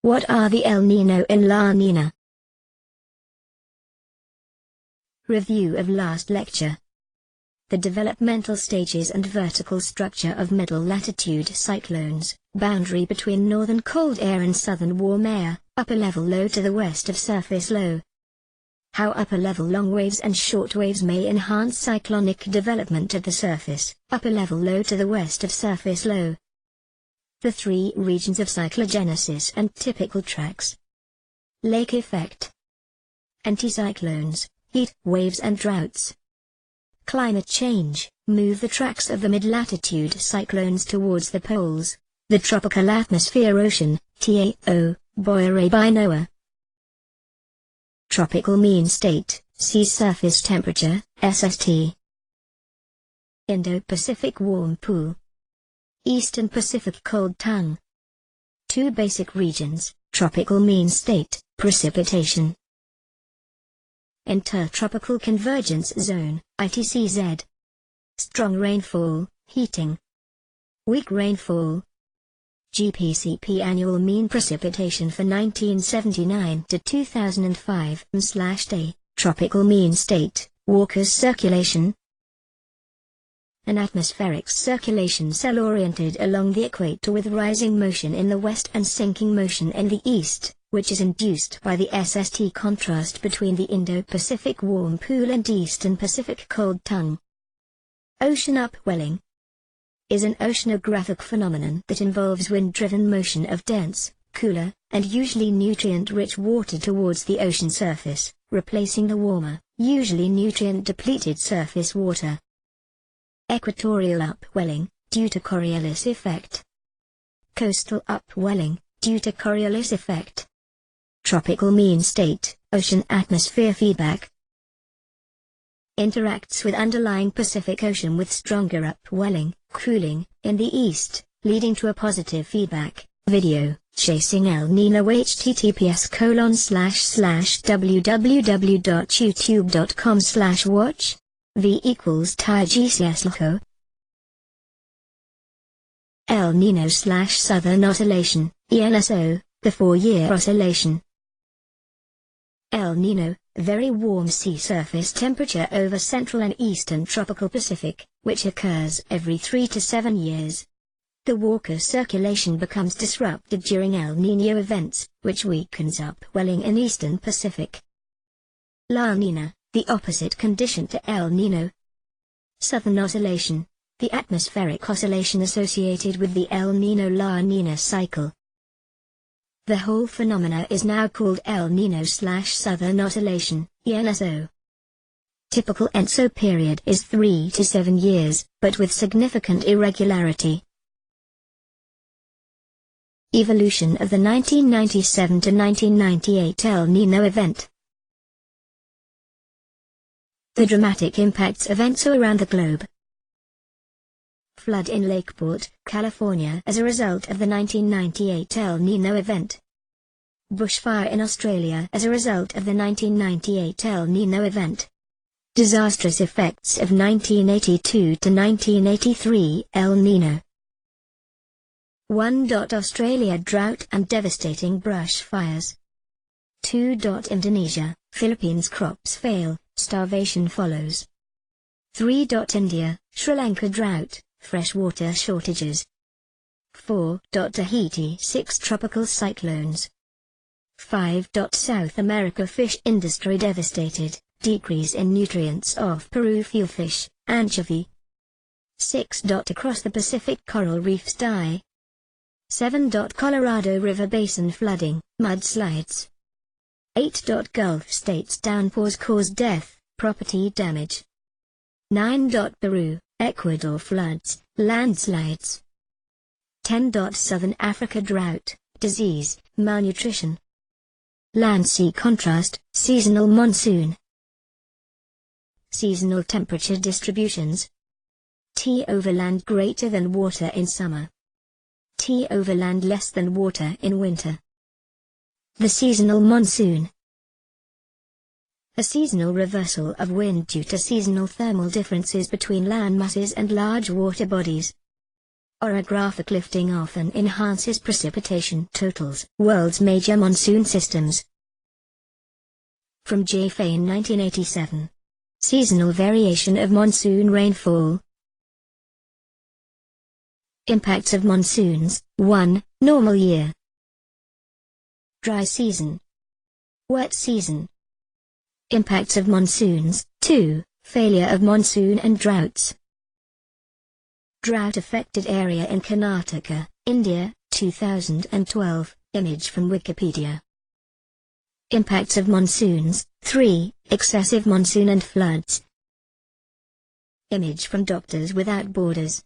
What are the El Nino and La Nina? Review of last lecture. The developmental stages and vertical structure of middle latitude cyclones, boundary between northern cold air and southern warm air, upper level low to the west of surface low. How upper level long waves and short waves may enhance cyclonic development at the surface, upper level low to the west of surface low. The three regions of cyclogenesis and typical tracks. Lake effect. Anticyclones, heat waves and droughts. Climate change, move the tracks of the mid-latitude cyclones towards the poles, the tropical atmosphere ocean, TAO, Boyer by NOAA. Tropical mean state, sea surface temperature, SST. Indo-Pacific warm pool. Eastern Pacific cold tongue. Two basic regions, tropical mean state, precipitation. Intertropical convergence zone, ITCZ. Strong rainfall, heating. Weak rainfall. GPCP annual mean precipitation for 1979 to 2005/day, tropical mean state, Walker's circulation. An atmospheric circulation cell oriented along the equator with rising motion in the west and sinking motion in the east, which is induced by the SST contrast between the Indo-Pacific warm pool and Eastern Pacific cold tongue. Ocean upwelling is an oceanographic phenomenon that involves wind-driven motion of dense, cooler, and usually nutrient-rich water towards the ocean surface, replacing the warmer, usually nutrient-depleted surface water. Equatorial upwelling, due to Coriolis effect. Coastal upwelling, due to Coriolis effect. Tropical mean state, ocean atmosphere feedback. Interacts with underlying Pacific Ocean with stronger upwelling, cooling, in the east, leading to a positive feedback. Video, Chasing El Nino https://www.youtube.com/watch. V equals Thai GCS Loco. El Nino/Southern Oscillation, ENSO, the 4-year oscillation. El Nino, very warm sea surface temperature over central and eastern tropical Pacific, which occurs every 3 to 7 years. The Walker circulation becomes disrupted during El Niño events, which weakens upwelling in eastern Pacific. La Nina, the opposite condition to El Nino. Southern oscillation, the atmospheric oscillation associated with the El Nino-La Nina cycle. The whole phenomena is now called El Nino/Southern Oscillation, ENSO. Typical ENSO period is 3 to 7 years, but with significant irregularity. Evolution of the 1997 to 1998 El Nino event. The dramatic impacts of ENSO around the globe. Flood in Lakeport, California as a result of the 1998 El Nino event. Bushfire in Australia as a result of the 1998 El Nino event. Disastrous effects of 1982 to 1983 El Nino. 1. Australia drought and devastating brush fires. 2. Indonesia, Philippines crops fail, starvation follows. 3. India, Sri Lanka drought, freshwater shortages. 4. Tahiti 6 tropical cyclones. 5. South America fish industry devastated, decrease in nutrients of Peru fuel fish, anchovy. 6. Across the Pacific coral reefs die. 7. Colorado River Basin flooding, mudslides. 8. Gulf states downpours cause death, property damage. 9. Peru, Ecuador floods, landslides. 10. Southern Africa drought, disease, malnutrition. Land-sea contrast, seasonal monsoon. Seasonal temperature distributions. T overland greater than water in summer. T overland less than water in winter. The seasonal monsoon. A seasonal reversal of wind due to seasonal thermal differences between land masses and large water bodies. Orographic lifting often enhances precipitation totals. World's major monsoon systems. From J. Fain 1987. Seasonal variation of monsoon rainfall. Impacts of monsoons. 1. Normal year. Dry season. Wet season. Impacts of monsoons. 2. Failure of monsoon and droughts. Drought-affected area in Karnataka, India, 2012, image from Wikipedia. Impacts of monsoons. 3. Excessive monsoon and floods. Image from Doctors Without Borders.